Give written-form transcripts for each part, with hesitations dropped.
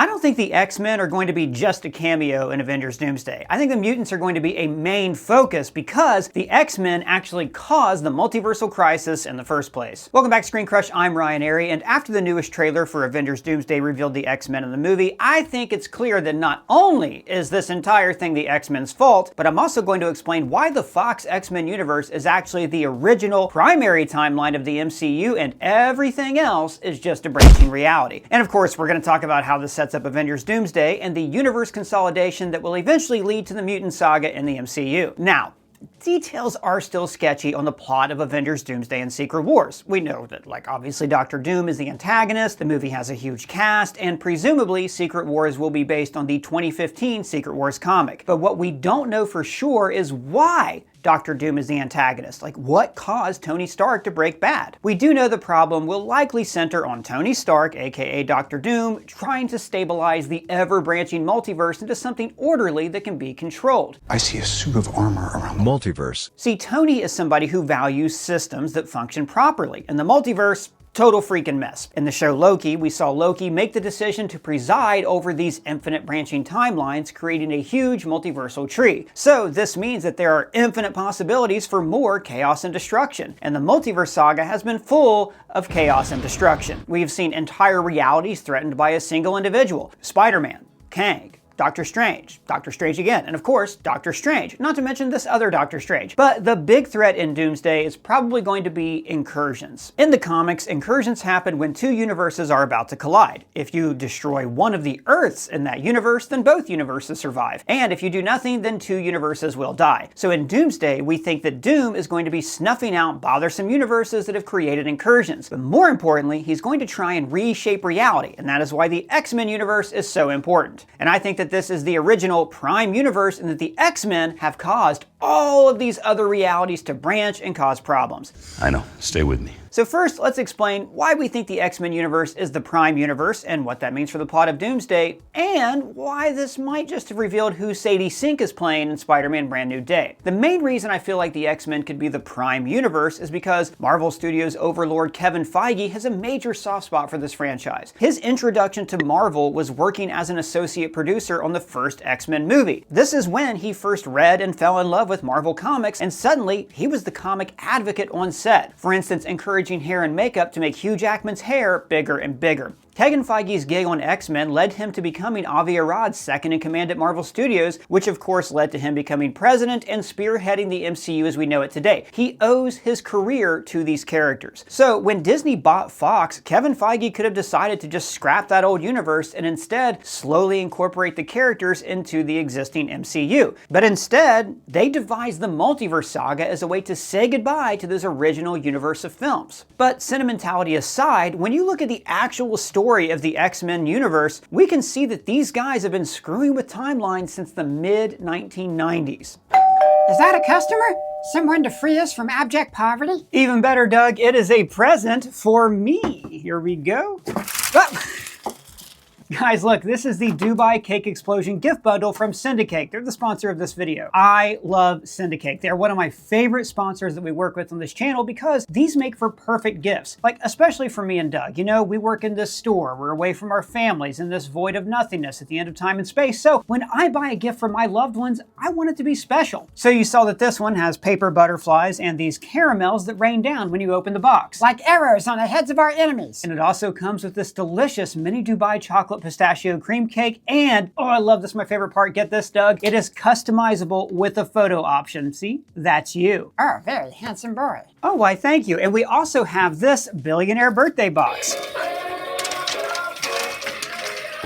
I don't think the X-Men are going to be just a cameo in Avengers Doomsday. I think the mutants are going to be a main focus because the X-Men actually caused the multiversal crisis in the first place. Welcome back to ScreenCrush, I'm Ryan Airy, and after the newest trailer for Avengers Doomsday revealed the X-Men in the movie, I think it's clear that not only is this entire thing the X-Men's fault, but I'm also going to explain why the Fox X-Men universe is actually the original primary timeline of the MCU and everything else is just a branching reality. And of course, we're going to talk about how this sets up Avengers Doomsday and the universe consolidation that will eventually lead to the mutant saga in the MCU. Now, details are still sketchy on the plot of Avengers Doomsday and Secret Wars. We know that, obviously Dr. Doom is the antagonist, the movie has a huge cast, and presumably Secret Wars will be based on the 2015 Secret Wars comic. But what we don't know for sure is why Dr. Doom is the antagonist. What caused Tony Stark to break bad? We do know the problem will likely center on Tony Stark, aka Dr. Doom, trying to stabilize the ever-branching multiverse into something orderly that can be controlled. I see a suit of armor around the multiverse. See, Tony is somebody who values systems that function properly, and the multiverse, total freaking mess. In the show Loki, we saw Loki make the decision to preside over these infinite branching timelines, creating a huge multiversal tree. So this means that there are infinite possibilities for more chaos and destruction. And the multiverse saga has been full of chaos and destruction. We've seen entire realities threatened by a single individual. Spider-Man, Kang, Doctor Strange again, and of course, Doctor Strange, not to mention this other Doctor Strange. But the big threat in Doomsday is probably going to be incursions. In the comics, incursions happen when two universes are about to collide. If you destroy one of the Earths in that universe, then both universes survive. And if you do nothing, then two universes will die. So in Doomsday, we think that Doom is going to be snuffing out bothersome universes that have created incursions. But more importantly, he's going to try and reshape reality, and that is why the X-Men universe is so important. And I think that this is the original Prime universe and that the X-Men have caused all of these other realities to branch and cause problems. I know. Stay with me. So first, let's explain why we think the X-Men universe is the Prime universe and what that means for the plot of Doomsday, and why this might just have revealed who Sadie Sink is playing in Spider-Man Brand New Day. The main reason I feel like the X-Men could be the Prime universe is because Marvel Studios overlord Kevin Feige has a major soft spot for this franchise. His introduction to Marvel was working as an associate producer on the first X-Men movie. This is when he first read and fell in love with Marvel Comics, and suddenly he was the comic advocate on set. For instance, encouraging hair and makeup to make Hugh Jackman's hair bigger and bigger. Kevin Feige's gig on X-Men led him to becoming Avi Arad's second in command at Marvel Studios, which of course led to him becoming president and spearheading the MCU as we know it today. He owes his career to these characters. So when Disney bought Fox, Kevin Feige could have decided to just scrap that old universe and instead slowly incorporate the characters into the existing MCU. But instead, they devised the multiverse saga as a way to say goodbye to this original universe of films. But sentimentality aside, when you look at the actual story of the X-Men universe, we can see that these guys have been screwing with timelines since the mid-1990s. Is that a customer? Someone to free us from abject poverty? Even better, Doug, it is a present for me. Here we go. Oh. Guys, look, this is the Dubai Cake Explosion gift bundle from Syndicate. They're the sponsor of this video. I love Syndicate. They're one of my favorite sponsors that we work with on this channel because these make for perfect gifts. Especially for me and Doug. You know, we work in this store. We're away from our families in this void of nothingness at the end of time and space. So when I buy a gift for my loved ones, I want it to be special. So you saw that this one has paper butterflies and these caramels that rain down when you open the box. Like arrows on the heads of our enemies. And it also comes with this delicious mini Dubai chocolate pistachio cream cake, and oh, I love this, my favorite part, get this, Doug, it is customizable with a photo option. See, that's you. Oh, very handsome boy. Oh, why, thank you. And we also have this billionaire birthday box.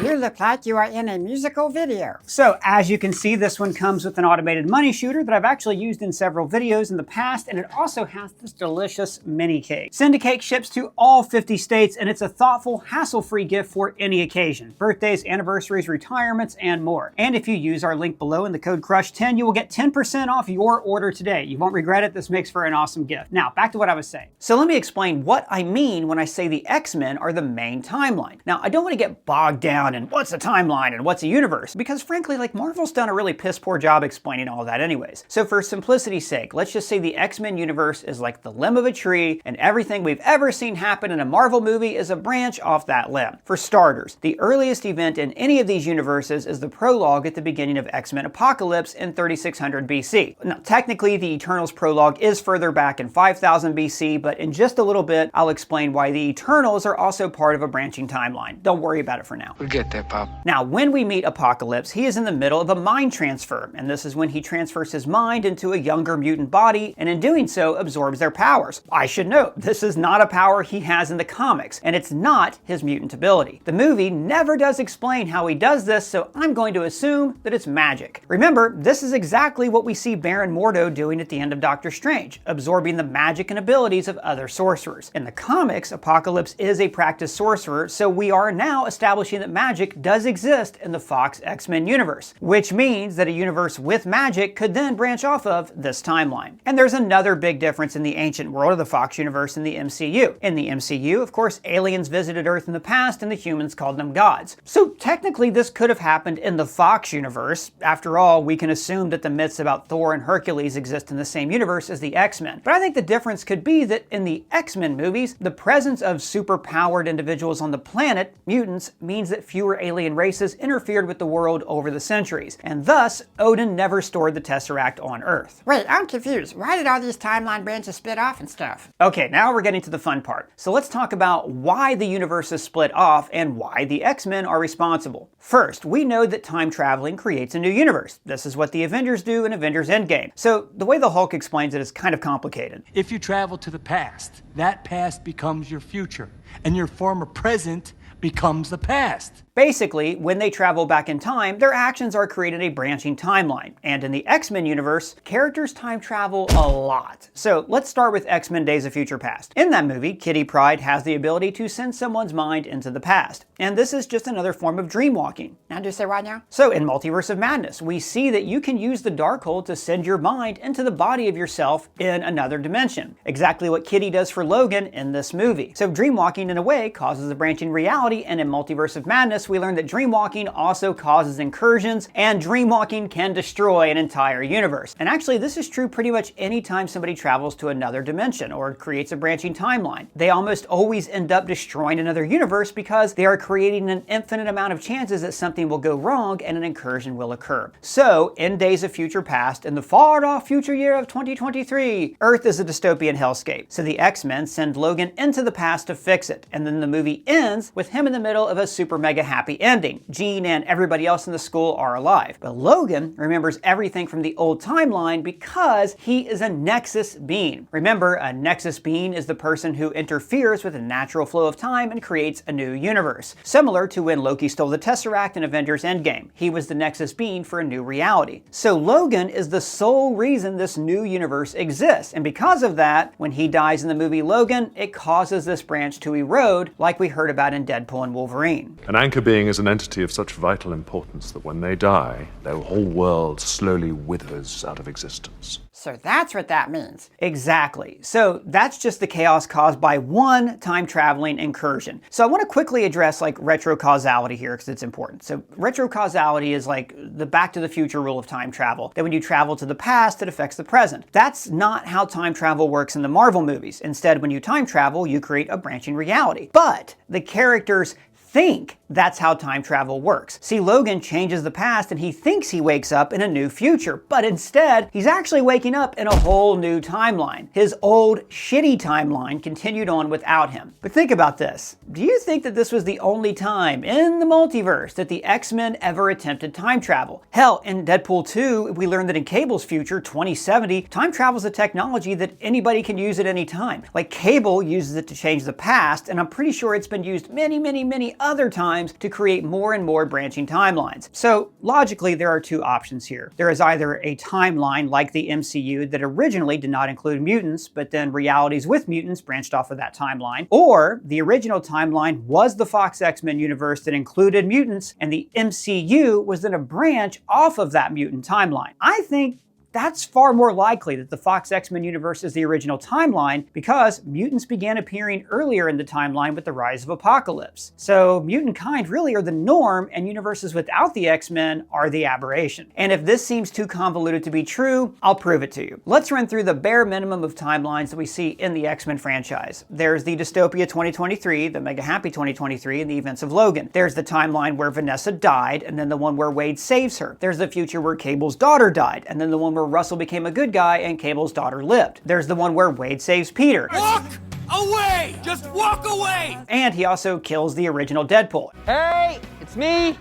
You look like you are in a musical video. So, as you can see, this one comes with an automated money shooter that I've actually used in several videos in the past, and it also has this delicious mini cake. Syndicate ships to all 50 states, and it's a thoughtful, hassle-free gift for any occasion. Birthdays, anniversaries, retirements, and more. And if you use our link below in the code CRUSH10, you will get 10% off your order today. You won't regret it. This makes for an awesome gift. Now, back to what I was saying. So let me explain what I mean when I say the X-Men are the main timeline. Now, I don't want to get bogged down background and what's a timeline and what's a universe, because frankly, like, Marvel's done a really piss poor job explaining all that anyways. So for simplicity's sake, let's just say the X-Men universe is like the limb of a tree, and everything we've ever seen happen in a Marvel movie is a branch off that limb. For starters, the earliest event in any of these universes is the prologue at the beginning of X-Men Apocalypse in 3600 BC. Now, technically, the Eternals prologue is further back in 5000 BC, but in just a little bit, I'll explain why the Eternals are also part of a branching timeline. Don't worry about it for now. We'll get there, Pop. Now, when we meet Apocalypse, he is in the middle of a mind transfer, and this is when he transfers his mind into a younger mutant body, and in doing so, absorbs their powers. I should note, this is not a power he has in the comics, and it's not his mutant ability. The movie never does explain how he does this, so I'm going to assume that it's magic. Remember, this is exactly what we see Baron Mordo doing at the end of Doctor Strange, absorbing the magic and abilities of other sorcerers. In the comics, Apocalypse is a practiced sorcerer, so we are now establishing that magic does exist in the Fox X-Men universe, which means that a universe with magic could then branch off of this timeline. And there's another big difference in the ancient world of the Fox universe and the MCU. In the MCU, of course, aliens visited Earth in the past and the humans called them gods. So technically this could have happened in the Fox universe. After all, we can assume that the myths about Thor and Hercules exist in the same universe as the X-Men. But I think the difference could be that in the X-Men movies, the presence of super-powered individuals on the planet, mutants, means that fewer alien races interfered with the world over the centuries, and thus Odin never stored the Tesseract on Earth. Wait, I'm confused. Why did all these timeline branches split off and stuff? Okay, now we're getting to the fun part. So let's talk about why the universe is split off and why the X-Men are responsible. First, we know that time traveling creates a new universe. This is what the Avengers do in Avengers Endgame. So the way the Hulk explains it is kind of complicated. If you travel to the past, that past becomes your future, and your former present becomes the past. Basically, when they travel back in time, their actions are creating a branching timeline. And in the X-Men universe, characters time travel a lot. So let's start with X-Men Days of Future Past. In that movie, Kitty Pryde has the ability to send someone's mind into the past. And this is just another form of dream walking. Now do you say what now? So in Multiverse of Madness, we see that you can use the Darkhold to send your mind into the body of yourself in another dimension. Exactly what Kitty does for Logan in this movie. So dream walking in a way causes a branching reality, and in Multiverse of Madness, we learned that dreamwalking also causes incursions, and dreamwalking can destroy an entire universe. And actually, this is true pretty much anytime somebody travels to another dimension or creates a branching timeline. They almost always end up destroying another universe because they are creating an infinite amount of chances that something will go wrong and an incursion will occur. So, in Days of Future Past, in the far-off future year of 2023, Earth is a dystopian hellscape. So the X-Men send Logan into the past to fix it, and then the movie ends with him in the middle of a super mega happy ending. Jean and everybody else in the school are alive. But Logan remembers everything from the old timeline because he is a Nexus being. Remember, a Nexus being is the person who interferes with the natural flow of time and creates a new universe. Similar to when Loki stole the Tesseract in Avengers Endgame. He was the Nexus being for a new reality. So Logan is the sole reason this new universe exists. And because of that, when he dies in the movie Logan, it causes this branch to erode, like we heard about in Deadpool and Wolverine. An anchor being is an entity of such vital importance that when they die, their whole world slowly withers out of existence. So that's what that means. Exactly. So that's just the chaos caused by one time-traveling incursion. So I want to quickly address like retrocausality here because it's important. So retrocausality is like the Back to the Future rule of time travel, that when you travel to the past, it affects the present. That's not how time travel works in the Marvel movies. Instead, when you time travel, you create a branching reality. But the characters think that's how time travel works. See, Logan changes the past and he thinks he wakes up in a new future, but instead, he's actually waking up in a whole new timeline. His old, shitty timeline continued on without him. But think about this. Do you think that this was the only time in the multiverse that the X-Men ever attempted time travel? Hell, in Deadpool 2, we learned that in Cable's future, 2070, time travel is a technology that anybody can use at any time. Like Cable uses it to change the past, and I'm pretty sure it's been used many other times to create more and more branching timelines. So logically, there are two options here. There is either a timeline like the MCU that originally did not include mutants, but then realities with mutants branched off of that timeline, or the original timeline was the Fox X-Men universe that included mutants, and the MCU was then a branch off of that mutant timeline. I think that's far more likely that the Fox X-Men universe is the original timeline because mutants began appearing earlier in the timeline with the rise of Apocalypse. So mutant kind really are the norm, and universes without the X-Men are the aberration. And if this seems too convoluted to be true, I'll prove it to you. Let's run through the bare minimum of timelines that we see in the X-Men franchise. There's the Dystopia 2023, the Mega Happy 2023, and the events of Logan. There's the timeline where Vanessa died, and then the one where Wade saves her. There's the future where Cable's daughter died, and then the one where Russell became a good guy and Cable's daughter lived. There's the one where Wade saves Peter. Walk away! Just walk away! And he also kills the original Deadpool. Hey, it's me.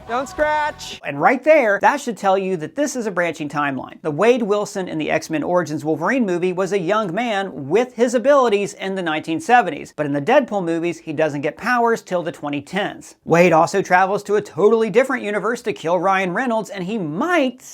Don't scratch. And right there, that should tell you that this is a branching timeline. The Wade Wilson in the X-Men Origins Wolverine movie was a young man with his abilities in the 1970s, but in the Deadpool movies, he doesn't get powers till the 2010s. Wade also travels to a totally different universe to kill Ryan Reynolds, and he might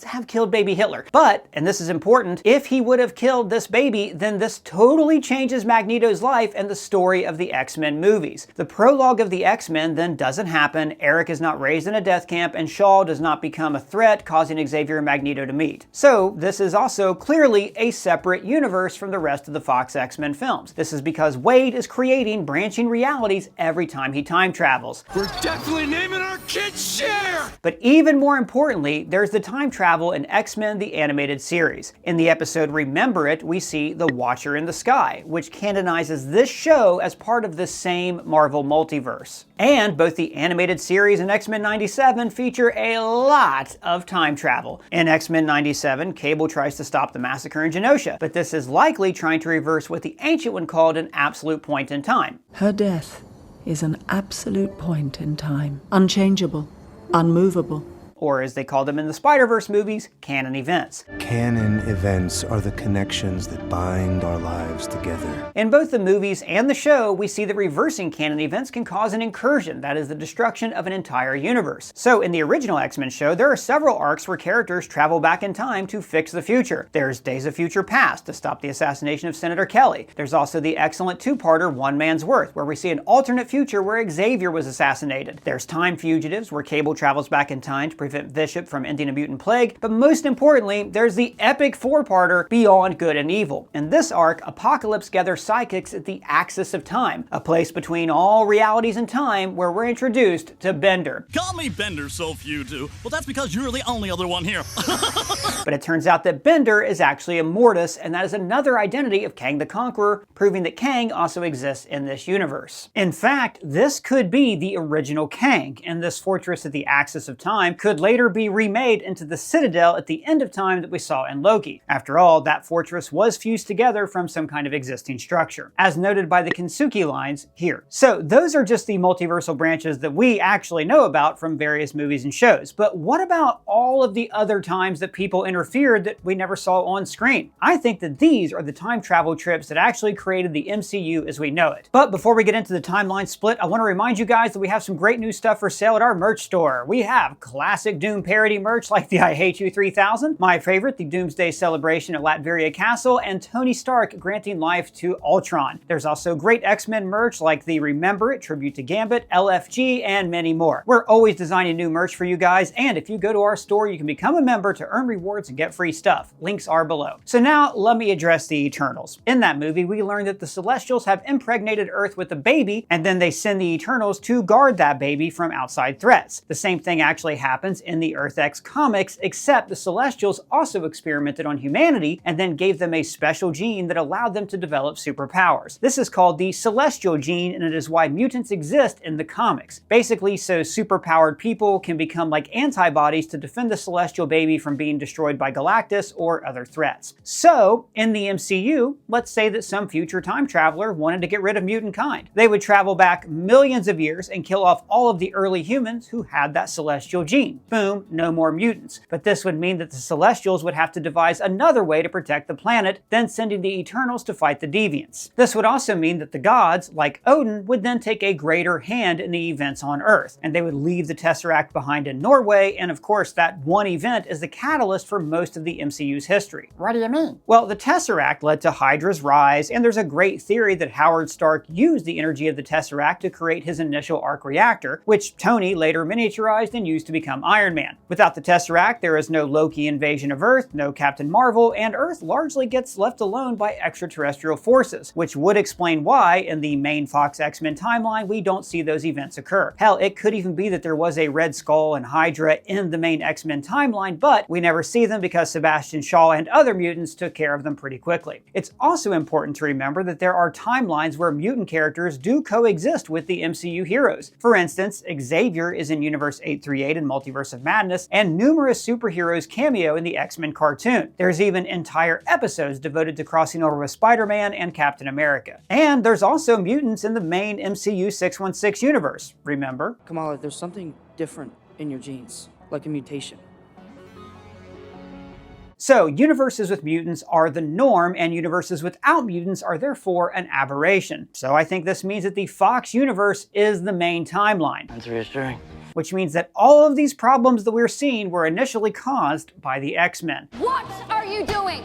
have killed baby Hitler. But, and this is important, if he would have killed this baby, then this totally changes Magneto's life and the story of the X-Men movies. The prologue of the X-Men then doesn't happen, Eric is not raised in a death camp, and Shaw does not become a threat, causing Xavier and Magneto to meet. So, this is also clearly a separate universe from the rest of the Fox X-Men films. This is because Wade is creating branching realities every time he time travels. We're definitely naming our kid Cher! But even more importantly, there's the time travel in X-Men the Animated Series. In the episode Remember It, we see the Watcher in the Sky, which canonizes this show as part of the same Marvel multiverse. And both the animated series and X-Men 97 feature a lot of time travel. In X-Men 97, Cable tries to stop the massacre in Genosha, but this is likely trying to reverse what the Ancient One called an absolute point in time. Her death is an absolute point in time, unchangeable, unmovable. Or as they call them in the Spider-Verse movies, canon events. Canon events are the connections that bind our lives together. In both the movies and the show, we see that reversing canon events can cause an incursion, that is the destruction of an entire universe. So in the original X-Men show, there are several arcs where characters travel back in time to fix the future. There's Days of Future Past to stop the assassination of Senator Kelly. There's also the excellent two-parter One Man's Worth, where we see an alternate future where Xavier was assassinated. There's Time Fugitives, where Cable travels back in time to prevent Bishop from ending a mutant plague, but most importantly, there's the epic four-parter Beyond Good and Evil. In this arc, Apocalypse gathers psychics at the Axis of Time, a place between all realities and time where we're introduced to Bender. Call me Bender, so few do. Well, that's because you're the only other one here. But it turns out that Bender is actually a Mortis, and that is another identity of Kang the Conqueror, proving that Kang also exists in this universe. In fact, this could be the original Kang, and this fortress at the Axis of Time could later be remade into the Citadel at the End of Time that we saw in Loki. After all, that fortress was fused together from some kind of existing structure, as noted by the Kinsuki lines here. So those are just the multiversal branches that we actually know about from various movies and shows. But what about all of the other times that people interfered that we never saw on screen? I think that these are the time travel trips that actually created the MCU as we know it. But before we get into the timeline split, I want to remind you guys that we have some great new stuff for sale at our merch store. We have classic Doom parody merch like the I Hate You 3000, my favorite, the Doomsday celebration at Latveria Castle, and Tony Stark granting life to Ultron. There's also great X-Men merch like the Remember It tribute to Gambit, LFG, and many more. We're always designing new merch for you guys, and if you go to our store, you can become a member to earn rewards and get free stuff. Links are below. So now, let me address the Eternals. In that movie, we learned that the Celestials have impregnated Earth with a baby, and then they send the Eternals to guard that baby from outside threats. The same thing actually happens in the Earth X comics, except the Celestials also experimented on humanity and then gave them a special gene that allowed them to develop superpowers. This is called the Celestial gene, and it is why mutants exist in the comics. Basically, so superpowered people can become like antibodies to defend the Celestial baby from being destroyed by Galactus or other threats. So, in the MCU, let's say that some future time traveler wanted to get rid of mutant kind. They would travel back millions of years and kill off all of the early humans who had that Celestial gene. Boom, no more mutants. But this would mean that the Celestials would have to devise another way to protect the planet, then sending the Eternals to fight the Deviants. This would also mean that the gods, like Odin, would then take a greater hand in the events on Earth, and they would leave the Tesseract behind in Norway, and of course that one event is the catalyst for most of the MCU's history. What do you mean? Well, the Tesseract led to Hydra's rise, and there's a great theory that Howard Stark used the energy of the Tesseract to create his initial arc reactor, which Tony later miniaturized and used to become Iron Man. Without the Tesseract, there is no Loki invasion of Earth, no Captain Marvel, and Earth largely gets left alone by extraterrestrial forces, which would explain why, in the main Fox X-Men timeline, we don't see those events occur. Hell, it could even be that there was a Red Skull and Hydra in the main X-Men timeline, but we never see them because Sebastian Shaw and other mutants took care of them pretty quickly. It's also important to remember that there are timelines where mutant characters do coexist with the MCU heroes. For instance, Xavier is in Universe 838 in Multiverse of Madness, and numerous superheroes cameo in the X-Men cartoon. There's even entire episodes devoted to crossing over with Spider-Man and Captain America. And there's also mutants in the main MCU 616 universe, remember? Kamala, there's something different in your genes, like a mutation. So, universes with mutants are the norm, and universes without mutants are therefore an aberration. So I think this means that the Fox universe is the main timeline. That's reassuring. Which means that all of these problems that we're seeing were initially caused by the X-Men. What are you doing?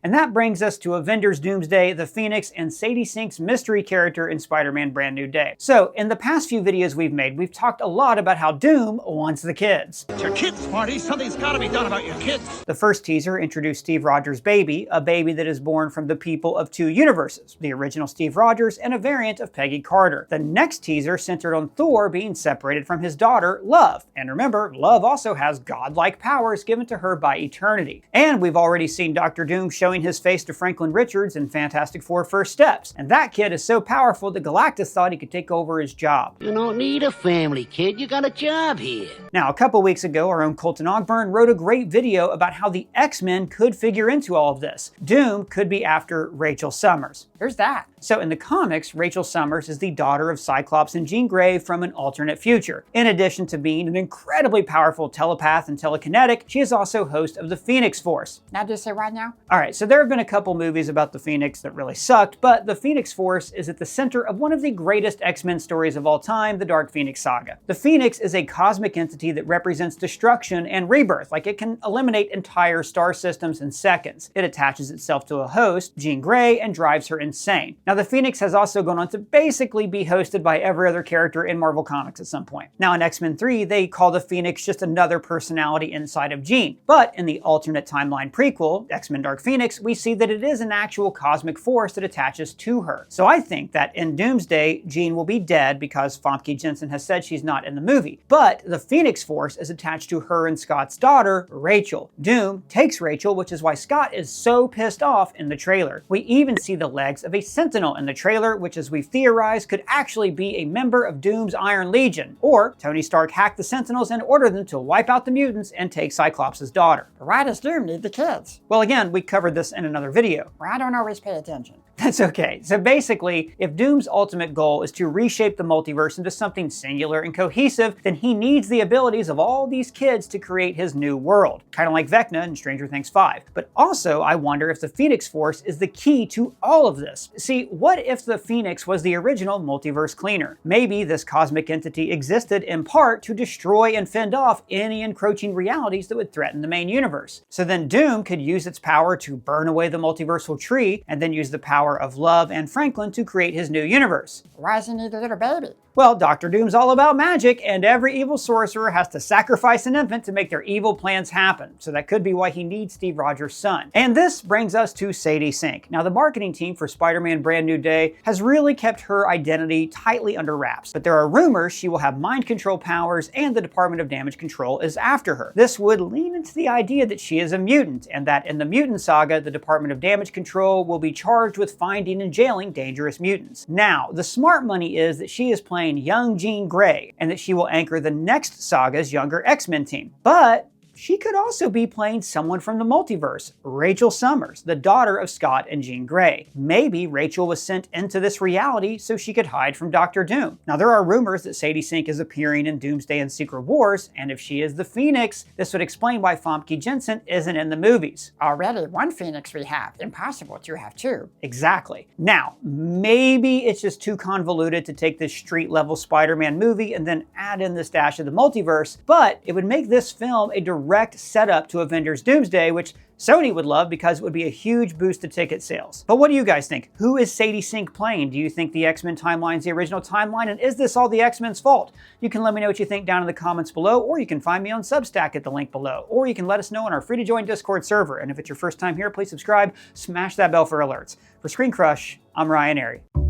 And that brings us to Avengers Doomsday, the Phoenix, and Sadie Sink's mystery character in Spider-Man Brand New Day. So, in the past few videos we've made, we've talked a lot about how Doom wants the kids. It's your kids, Marty. Something's gotta be done about your kids. The first teaser introduced Steve Rogers' baby, a baby that is born from the people of two universes, the original Steve Rogers and a variant of Peggy Carter. The next teaser centered on Thor being separated from his daughter, Love. And remember, Love also has godlike powers given to her by Eternity. And we've already seen Dr. Doom showing his face to Franklin Richards in Fantastic Four First Steps. And that kid is so powerful that Galactus thought he could take over his job. You don't need a family, kid. You got a job here. Now, a couple weeks ago, our own Colton Ogburn wrote a great video about how the X-Men could figure into all of this. Doom could be after Rachel Summers. Who's that? So in the comics, Rachel Summers is the daughter of Cyclops and Jean Grey from an alternate future. In addition to being an incredibly powerful telepath and telekinetic, she is also host of the Phoenix Force. Now, do you say right now? Alright, so there have been a couple movies about the Phoenix that really sucked, but the Phoenix Force is at the center of one of the greatest X-Men stories of all time, the Dark Phoenix Saga. The Phoenix is a cosmic entity that represents destruction and rebirth, like it can eliminate entire star systems in seconds. It attaches itself to a host, Jean Grey, and drives her insane. Now, the Phoenix has also gone on to basically be hosted by every other character in Marvel Comics at some point. Now, in X-Men 3, they call the Phoenix just another personality inside of Jean. But in the alternate timeline prequel, X-Men Dark Phoenix, we see that it is an actual cosmic force that attaches to her. So I think that in Doomsday, Jean will be dead because Famke Janssen has said she's not in the movie. But the Phoenix Force is attached to her and Scott's daughter, Rachel. Doom takes Rachel, which is why Scott is so pissed off in the trailer. We even see the legs of a Sentinel in the trailer, which, as we've theorized, could actually be a member of Doom's Iron Legion. Or Tony Stark hacked the Sentinels and ordered them to wipe out the mutants and take Cyclops' daughter. Why does Doom need the kids? Well, again, we covered this in another video. Well, I don't always pay attention. That's okay. So basically, if Doom's ultimate goal is to reshape the multiverse into something singular and cohesive, then he needs the abilities of all these kids to create his new world. Kind of like Vecna in Stranger Things 5. But also, I wonder if the Phoenix Force is the key to all of this. See, what if the Phoenix was the original multiverse cleaner? Maybe this cosmic entity existed in part to destroy and fend off any encroaching realities that would threaten the main universe. So then Doom could use its power to burn away the multiversal tree, and then use the power of Love and Franklin to create his new universe. Why does he need a little baby? Well, Dr. Doom's all about magic, and every evil sorcerer has to sacrifice an infant to make their evil plans happen. So that could be why he needs Steve Rogers' son. And this brings us to Sadie Sink. Now, the marketing team for Spider-Man Brand New Day has really kept her identity tightly under wraps, but there are rumors she will have mind control powers and the Department of Damage Control is after her. This would lean into the idea that she is a mutant, and that in the mutant saga, the Department of Damage Control will be charged with finding and jailing dangerous mutants. Now, the smart money is that she is playing young Jean Grey, and that she will anchor the next saga's younger X-Men team. But she could also be playing someone from the multiverse, Rachel Summers, the daughter of Scott and Jean Grey. Maybe Rachel was sent into this reality so she could hide from Dr. Doom. Now, there are rumors that Sadie Sink is appearing in Doomsday and Secret Wars, and if she is the Phoenix, this would explain why Famke Janssen isn't in the movies. Already one Phoenix we have. Impossible to have two. Exactly. Now, maybe it's just too convoluted to take this street-level Spider-Man movie and then add in this dash of the multiverse, but it would make this film a direct direct setup to Avengers Doomsday, which Sony would love because it would be a huge boost to ticket sales. But what do you guys think? Who is Sadie Sink playing? Do you think the X-Men timeline is the original timeline, and is this all the X-Men's fault? You can let me know what you think down in the comments below, or you can find me on Substack at the link below, or you can let us know on our free-to-join Discord server. And if it's your first time here, please subscribe, smash that bell for alerts. For ScreenCrush, I'm Ryan Airy.